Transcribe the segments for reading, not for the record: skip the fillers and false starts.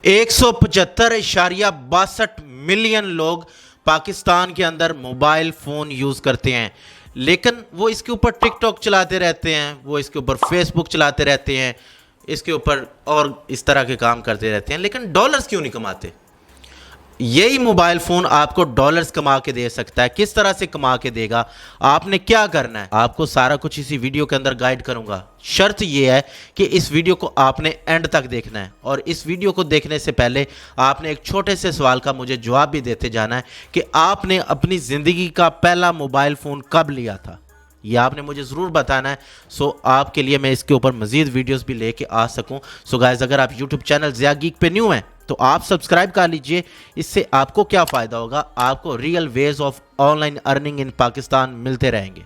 175.62 million लोग पाकिस्तान के अंदर मोबाइल फ़ोन यूज़ करते हैं, लेकिन वो इसके ऊपर टिकटॉक चलाते रहते हैं, वो इसके ऊपर फेसबुक चलाते रहते हैं, इसके ऊपर और इस तरह के काम करते रहते हैं, लेकिन डॉलर्स क्यों नहीं कमाते। यही मोबाइल फ़ोन आपको डॉलर्स कमा के दे सकता है। किस तरह से कमा के देगा, आपने क्या करना है, आपको सारा कुछ इसी वीडियो के अंदर गाइड करूंगा। शर्त यह है कि इस वीडियो को आपने एंड तक देखना है, और इस वीडियो को देखने से पहले आपने एक छोटे से सवाल का मुझे जवाब भी देते जाना है कि आपने अपनी ज़िंदगी का पहला मोबाइल फ़ोन कब लिया था, ये आपने मुझे ज़रूर बताना है। सो आपके लिए मैं इसके ऊपर मज़ीद वीडियोस भी लेके आ सकूं। सो गाइस, अगर आप यूट्यूब चैनल ज़िया गीक पे न्यू हैं तो आप सब्सक्राइब कर लीजिए। इससे आपको क्या फ़ायदा होगा, आपको real ways of online earning in Pakistan मिलते रहेंगे।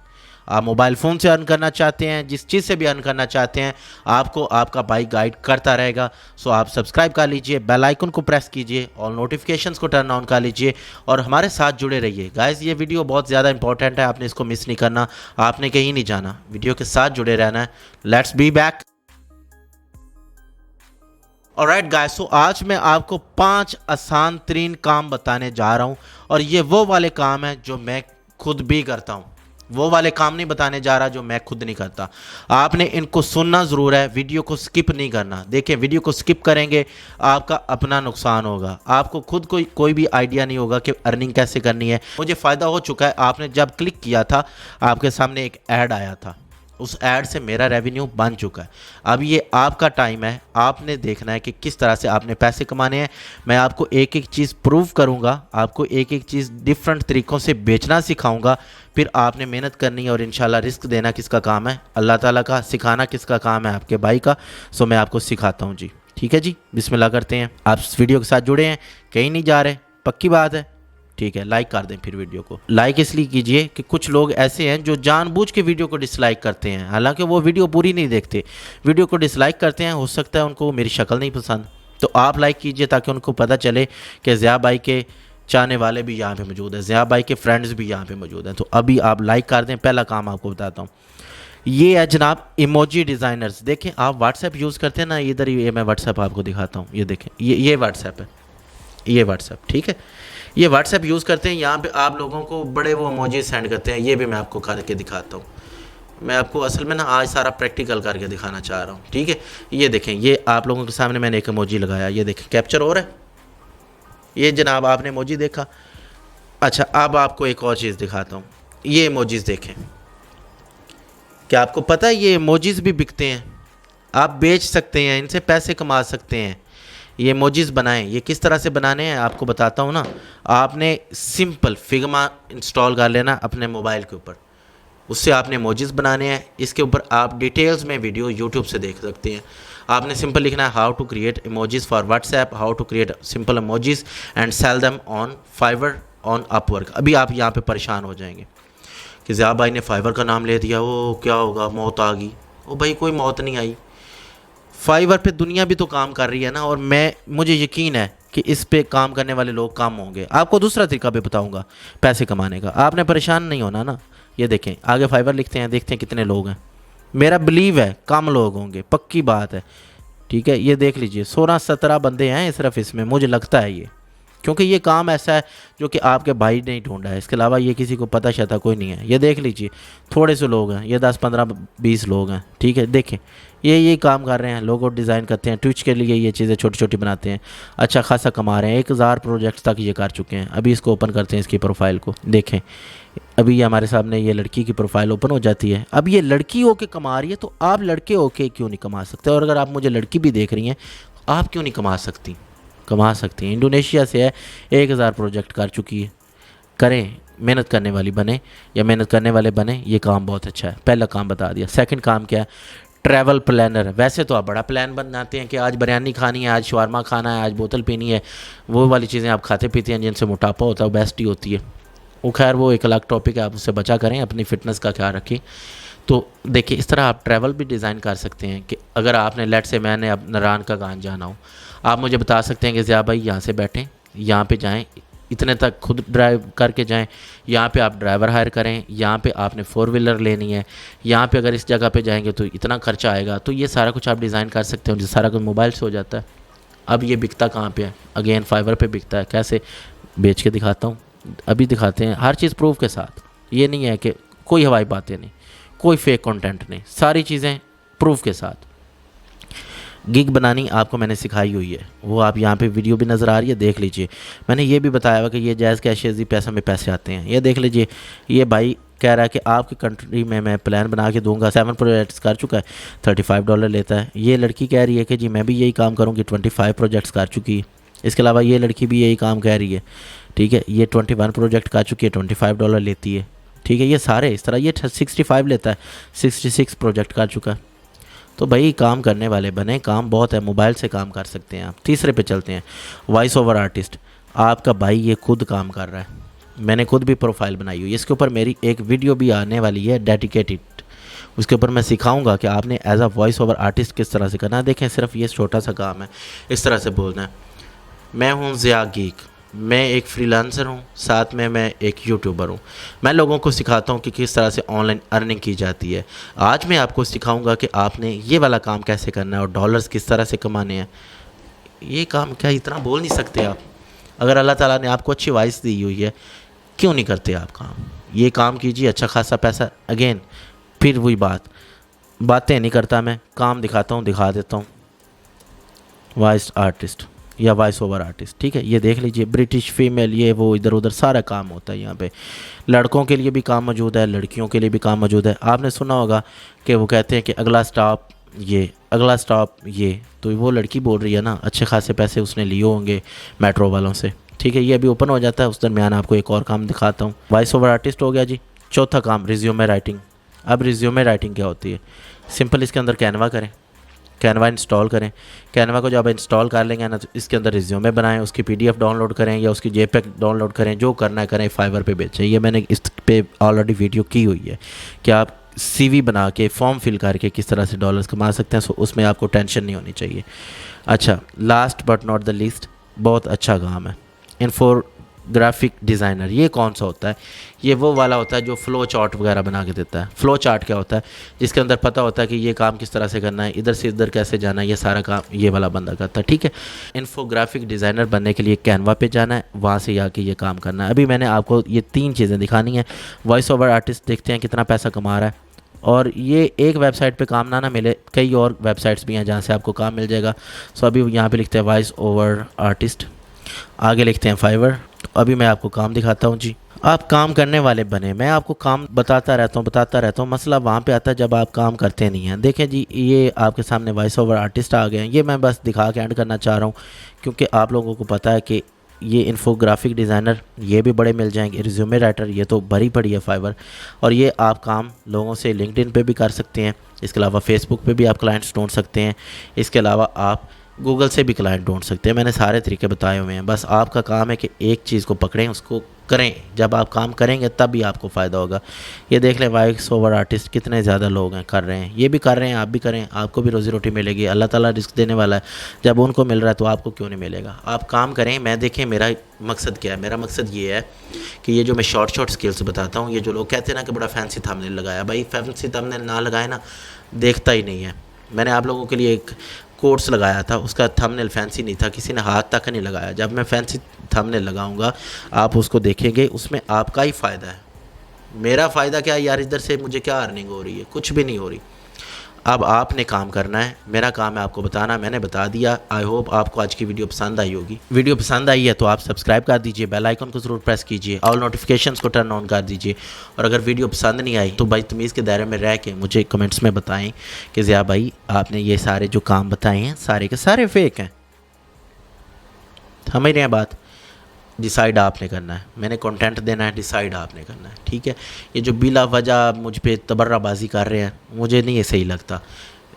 आप मोबाइल फ़ोन से अर्न करना चाहते हैं, जिस चीज़ से भी अर्न करना चाहते हैं, आपको आपका भाई गाइड करता रहेगा। सो आप सब्सक्राइब कर लीजिए, बेल आइकन को प्रेस कीजिए और नोटिफिकेशंस को टर्न ऑन कर लीजिए और हमारे साथ जुड़े रहिए। गाइस, ये वीडियो बहुत ज़्यादा इंपॉर्टेंट है, आपने इसको मिस नहीं करना, आपने कहीं नहीं जाना, वीडियो के साथ जुड़े रहना है। Let's be back. Alright guys, so आज मैं आपको 5 आसान तरीन काम बताने जा रहा हूँ, और ये वो वाले काम हैं जो मैं खुद भी करता हूँ। वो वाले काम नहीं बताने जा रहा जो मैं खुद नहीं करता। आपने इनको सुनना ज़रूर है, वीडियो को स्किप नहीं करना। देखिए, वीडियो को स्किप करेंगे आपका अपना नुकसान होगा, आपको खुद कोई भी आइडिया नहीं होगा कि अर्निंग कैसे करनी है। मुझे फ़ायदा हो चुका है। आपने जब क्लिक किया था, आपके सामने एक ऐड आया था, उस ऐड से मेरा रेवेन्यू बन चुका है। अब ये आपका टाइम है, आपने देखना है कि किस तरह से आपने पैसे कमाने हैं। मैं आपको एक एक चीज़ प्रूव करूंगा, आपको एक एक चीज़ डिफरेंट तरीक़ों से बेचना सिखाऊंगा। फिर आपने मेहनत करनी है, और इंशाल्लाह रिस्क देना किसका काम है, अल्लाह ताला का। सिखाना किसका काम है, आपके भाई का। सो मैं आपको सिखाता हूँ जी। ठीक है जी, बिस्मिल्लाह करते हैं। आप इस वीडियो के साथ जुड़े हैं, कहीं नहीं जा रहे, पक्की बात है। ठीक है, लाइक कर दें। फिर वीडियो को लाइक इसलिए कीजिए कि कुछ लोग ऐसे हैं जो जानबूझ के वीडियो को डिसलाइक करते हैं, हालांकि वो वीडियो पूरी नहीं देखते, वीडियो को डिसलाइक करते हैं। हो सकता है उनको मेरी शक्ल नहीं पसंद, तो आप लाइक कीजिए ताकि उनको पता चले कि ज़िया भाई के चाहने वाले भी यहाँ पे मौजूद हैं, ज़िया भाई के फ्रेंड्स भी यहाँ पे मौजूद हैं। तो अभी आप लाइक कर दें। पहला काम आपको बताता हूँ, ये है जनाब इमोजी डिज़ाइनर्स। देखें, आप व्हाट्सएप यूज़ करते हैं ना, इधर ये मैं व्हाट्सएप आपको दिखाता हूँ। ये देखें, ये व्हाट्सएप है, ये व्हाट्सएप। ठीक है, ये व्हाट्सएप यूज़ करते हैं। यहाँ पे आप लोगों को बड़े वो इमोजी सेंड करते हैं। ये भी मैं आपको करके दिखाता हूँ। मैं आपको असल में ना आज सारा प्रैक्टिकल करके दिखाना चाह रहा हूँ। ठीक है, ये देखें, ये आप लोगों के सामने मैंने एक इमोजी लगाया, ये देखें कैप्चर हो रहा है। ये जनाब आपने इमोजी देखा। अच्छा, अब आपको एक और चीज़ दिखाता हूँ। ये इमोजीज़ देखें, क्या आपको पता है ये इमोजीज़ भी बिकते हैं, आप बेच सकते हैं, इनसे पैसे कमा सकते हैं। ये इमोजीज़ बनाएं। ये किस तरह से बनाने हैं आपको बताता हूँ ना। आपने सिंपल फिग्मा इंस्टॉल कर लेना अपने मोबाइल के ऊपर, उससे आपने इमोजीज़ बनाने हैं। इसके ऊपर आप डिटेल्स में वीडियो यूट्यूब से देख सकते हैं। आपने सिंपल लिखना है how to create emojis for WhatsApp, how to create simple emojis and sell them on Fiverr on Upwork. अभी आप यहाँ पर परेशान हो जाएंगे कि ज़िया भाई ने फाइवर का नाम ले दिया, वो क्या होगा, मौत आ गई। ओ भाई, कोई मौत नहीं आई। फाइवर पे दुनिया भी तो काम कर रही है ना, और मुझे यकीन है कि इस पे काम करने वाले लोग कम होंगे। आपको दूसरा तरीका भी बताऊंगा पैसे कमाने का, आपने परेशान नहीं होना ना। ये देखें, आगे फाइवर लिखते हैं, देखते हैं कितने लोग हैं। मेरा बिलीव है कम लोग होंगे, पक्की बात है। ठीक है, ये देख लीजिए, 16-17 बंदे हैं सिर्फ इसमें, मुझे लगता है ये, क्योंकि ये काम ऐसा है जो कि आपके भाई ने ही ढूंढा है, इसके अलावा ये किसी को पता शता कोई नहीं है। ये देख लीजिए, थोड़े से लोग हैं, ये 10-15-20 लोग हैं। ठीक है, देखें, ये काम कर रहे हैं, लोगो डिज़ाइन करते हैं, ट्विच के लिए ये चीज़ें छोटी छोटी बनाते हैं, अच्छा खासा कमा रहे हैं। 1000 प्रोजेक्ट्स तक ये कर चुके हैं। अभी इसको ओपन करते हैं, इसकी प्रोफाइल को देखें। अभी ये हमारे सामने ये लड़की की प्रोफाइल ओपन हो जाती है। अब ये लड़की होके कमा रही है, तो आप लड़के होके क्यों नहीं कमा सकते? और अगर आप मुझे लड़की भी देख रही हैं, आप क्यों नहीं कमा सकती? कमा सकती हैं। इंडोनेशिया से है, 1000 प्रोजेक्ट कर चुकी है। करें, मेहनत करने वाली बने या मेहनत करने वाले बने, ये काम बहुत अच्छा है। पहला काम बता दिया। सेकंड काम क्या है? Travel planner. वैसे तो आप बड़ा प्लान बनाते हैं कि आज बिरयानी खानी है, आज शवारमा खाना है, आज बोतल पीनी है, वो वाली चीज़ें आप खाते पीते हैं जिनसे मोटापा होता है, ओबेसिटी होती है। वो खैर वो एक अलग टॉपिक है, आप उससे बचा करें, अपनी फ़िटनेस का ख्याल रखें। तो देखिए, इस तरह आप ट्रैवल भी डिज़ाइन कर सकते हैं कि अगर आपने लेट से मैंने अब नारायण का गान जाना हो, आप मुझे बता सकते हैं कि ज़िया भाई यहाँ से बैठें, यहाँ पे जाएं, इतने तक खुद ड्राइव करके जाएं, यहाँ पे आप ड्राइवर हायर करें, यहाँ पे आपने 4 व्हीलर लेनी है, यहाँ पे अगर इस जगह पे जाएंगे तो इतना खर्चा आएगा। तो ये सारा कुछ आप डिज़ाइन कर सकते हो, जो सारा कुछ मोबाइल से हो जाता है। अब ये बिकता कहाँ पे है? अगेन फाइवर पे बिकता है। कैसे? बेच के दिखाता हूँ, अभी दिखाते हैं हर चीज़ प्रूफ के साथ। ये नहीं है कि कोई हवाई बातें नहीं, कोई फेक कंटेंट नहीं, सारी चीज़ें प्रूफ के साथ। गिग बनानी आपको मैंने सिखाई हुई है, वो आप यहाँ पे वीडियो भी नज़र आ रही है, देख लीजिए। मैंने ये भी बताया हुआ कि ये जायज़ कैशेज़ी पैसा में पैसे आते हैं, ये देख लीजिए। ये भाई कह रहा है कि आपकी कंट्री में मैं प्लान बना के दूंगा, 7 प्रोजेक्ट्स कर चुका है, $35 लेता है। ये लड़की कह रही है कि जी मैं भी यही काम करूँगी, 25 प्रोजेक्ट्स कर चुकी है। इसके अलावा ये लड़की भी यही काम कह रही है, ठीक है। ये 21 प्रोजेक्ट कर चुकी है, $25 लेती है, ठीक है। ये सारे इस तरह, ये 65 लेता है, 66 प्रोजेक्ट कर चुका है। तो भाई काम करने वाले बने, काम बहुत है, मोबाइल से काम कर सकते हैं आप। तीसरे पे चलते हैं, वॉइस ओवर आर्टिस्ट। आपका भाई ये खुद काम कर रहा है, मैंने खुद भी प्रोफाइल बनाई हुई है, इसके ऊपर मेरी एक वीडियो भी आने वाली है डेडिकेटेड। उसके ऊपर मैं सिखाऊंगा कि आपने as a voice over artist किस तरह से करना है। देखें, सिर्फ ये छोटा सा काम है, इस तरह से बोलना है, मैं हूँ ज़िया गीक, मैं एक फ्रीलांसर हूँ, साथ में मैं एक यूट्यूबर हूँ। मैं लोगों को सिखाता हूँ कि किस तरह से ऑनलाइन अर्निंग की जाती है। आज मैं आपको सिखाऊंगा कि आपने ये वाला काम कैसे करना है और डॉलर्स किस तरह से कमाने हैं। ये काम क्या इतना बोल नहीं सकते आप? अगर अल्लाह ताला ने आपको अच्छी वॉइस दी हुई है, क्यों नहीं करते आप काम? ये काम कीजिए, अच्छा खासा पैसा। अगेन फिर वही बातें नहीं करता मैं, काम दिखाता हूँ, दिखा देता हूँ। वॉइस आर्टिस्ट या वॉइस ओवर आर्टिस्ट, ठीक है। ये देख लीजिए, ब्रिटिश फीमेल, ये वो इधर उधर सारा काम होता है यहाँ पे। लड़कों के लिए भी काम मौजूद है, लड़कियों के लिए भी काम मौजूद है। आपने सुना होगा कि वो कहते हैं कि अगला स्टॉप ये, अगला स्टॉप ये, तो वो लड़की बोल रही है ना, अच्छे खासे पैसे उसने लिए होंगे मेट्रो वालों से, ठीक है। ये अभी ओपन हो जाता है, उस दरमियान आपको एक और काम दिखाता हूँ। वॉइस ओवर आर्टिस्ट हो गया जी। चौथा काम, रिज्यूमे राइटिंग। अब रिज्यूमे राइटिंग क्या होती है? सिंपल, इसके अंदर कैनवा करें, कैनवा इंस्टॉल करें। कैनवा को जब इंस्टॉल कर लेंगे ना, तो इसके अंदर रिज्यूमे बनाएं, उसकी पीडीएफ डाउनलोड करें या उसकी जेपेग डाउनलोड करें, जो करना है करें, फाइवर पे बेचें। ये मैंने इस पे ऑलरेडी वीडियो की हुई है कि आप सीवी बना के फॉर्म फिल करके किस तरह से डॉलर्स कमा सकते हैं। सो उसमें आपको टेंशन नहीं होनी चाहिए। अच्छा, last but not the least, बहुत अच्छा काम है, इन्फोग्राफिक डिज़ाइनर। ये कौन सा होता है? ये वो वाला होता है जो फ़्लो चार्ट वगैरह बना के देता है। फ़्लो चार्ट क्या होता है? जिसके अंदर पता होता है कि ये काम किस तरह से करना है, इधर से इधर कैसे जाना है, ये सारा काम ये वाला बंदा करता है, ठीक है। इन्फोग्राफिक डिज़ाइनर बनने के लिए कैनवा पे जाना है, वहाँ से आके ये काम करना है। अभी मैंने आपको ये 3 चीज़ें दिखानी है। वॉइस ओवर आर्टिस्ट देखते हैं कितना पैसा कमा रहा है, और ये एक वेबसाइट पे काम ना मिले, कई और वेबसाइट्स भी हैं जहाँ से आपको काम मिल जाएगा। सो अभी यहाँ पे लिखते हैं वॉइस ओवर आर्टिस्ट, आगे लिखते हैं फाइवर। तो अभी मैं आपको काम दिखाता हूँ जी। आप काम करने वाले बने, मैं आपको काम बताता रहता हूँ। मसला वहाँ पे आता है जब आप काम करते नहीं हैं। देखें जी, ये आपके सामने वॉइस ओवर आर्टिस्ट आ गए हैं। ये मैं बस दिखा के एंड करना चाह रहा हूँ, क्योंकि आप लोगों को पता है कि ये इन्फोग्राफिक डिज़ाइनर ये भी बड़े मिल जाएंगे, रिज्यूमे राइटर ये तो भरी पड़ी है फाइवर। और ये आप काम लोगों से लिंक्डइन पे भी कर सकते हैं, इसके अलावा फेसबुक पे भी आप क्लाइंट्स ढूंढ सकते हैं, इसके अलावा आप गूगल से भी क्लाइंट ढूंढ सकते हैं। मैंने सारे तरीके बताए हुए हैं। बस आपका काम है कि एक चीज़ को पकड़ें, उसको करें। जब आप काम करेंगे तब भी आपको फ़ायदा होगा। ये देख लें, वॉइस ओवर आर्टिस्ट कितने ज़्यादा लोग हैं कर रहे हैं। ये भी कर रहे हैं, आप भी करें, आपको भी रोज़ी रोटी मिलेगी। अल्लाह ताला रिस्क देने वाला है, जब उनको मिल रहा है तो आपको क्यों नहीं मिलेगा। आप काम करें। मैं देखें मेरा मकसद क्या है, मेरा मकसद ये है कि ये जो मैं शॉर्ट स्किल्स बताता हूँ, ये जो लोग कहते हैं ना कि बड़ा फैंसी थंबनेल लगाया, भाई फैंसी थंबनेल ना लगाए ना, देखता ही नहीं है। मैंने आप लोगों के लिए एक कोर्स लगाया था, उसका थंबनेल फैंसी नहीं था, किसी ने हाथ तक नहीं लगाया। जब मैं फैंसी थंबनेल लगाऊंगा आप उसको देखेंगे, उसमें आपका ही फ़ायदा है। मेरा फ़ायदा क्या है यार? इधर से मुझे क्या अर्निंग हो रही है? कुछ भी नहीं हो रही। अब आपने काम करना है, मेरा काम है आपको बताना। मैंने बता दिया। आई होप आपको आज की वीडियो पसंद आई होगी। वीडियो पसंद आई है तो आप सब्सक्राइब कर दीजिए, बेल आइकन को ज़रूर प्रेस कीजिए, ऑल नोटिफिकेशंस को टर्न ऑन कर दीजिए। और अगर वीडियो पसंद नहीं आई तो बदतमीज़ के दायरे में रह के मुझे कमेंट्स में बताएं कि ज़िया भाई आपने ये सारे जो काम बताए हैं सारे के सारे फेक हैं। समझ रहे हैं बात? डिसाइड आपने करना है। मैंने कंटेंट देना है, डिसाइड आपने करना है, ठीक है। ये जो बिला वजह मुझ पे तबर्राबाजी कर रहे हैं, मुझे नहीं ये सही लगता।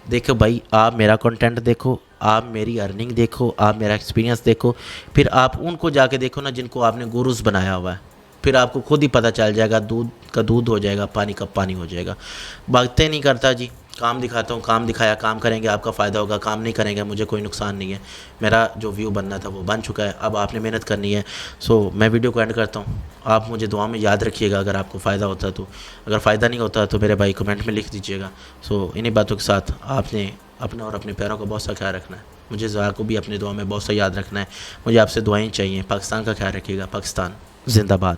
देखो भाई, आप मेरा कंटेंट देखो, आप मेरी अर्निंग देखो, आप मेरा एक्सपीरियंस देखो, फिर आप उनको जाके देखो ना जिनको आपने गुरुज बनाया हुआ है। फिर आपको खुद ही पता चल जाएगा, दूध का दूध हो जाएगा, पानी का पानी हो जाएगा। बातें नहीं करता जी, काम दिखाता हूँ, काम दिखाया, काम करेंगे आपका फ़ायदा होगा, काम नहीं करेंगे मुझे कोई नुकसान नहीं है। मेरा जो व्यू बनना था वो बन चुका है, अब आपने मेहनत करनी है। सो मैं वीडियो को एंड करता हूँ। आप मुझे दुआ में याद रखिएगा अगर आपको फ़ायदा होता तो। अगर फ़ायदा नहीं होता तो मेरे भाई कमेंट में लिख दीजिएगा। सो इन्हीं बातों के साथ आपने अपना और अपने पैरों का बहुत सा ख्याल रखना है। मुझे ज़रा को भी अपनी दुआ में बहुत सा याद रखना है। मुझे आपसे दुआएं चाहिए। पाकिस्तान का ख्याल रखिएगा। पाकिस्तान जिंदाबाद।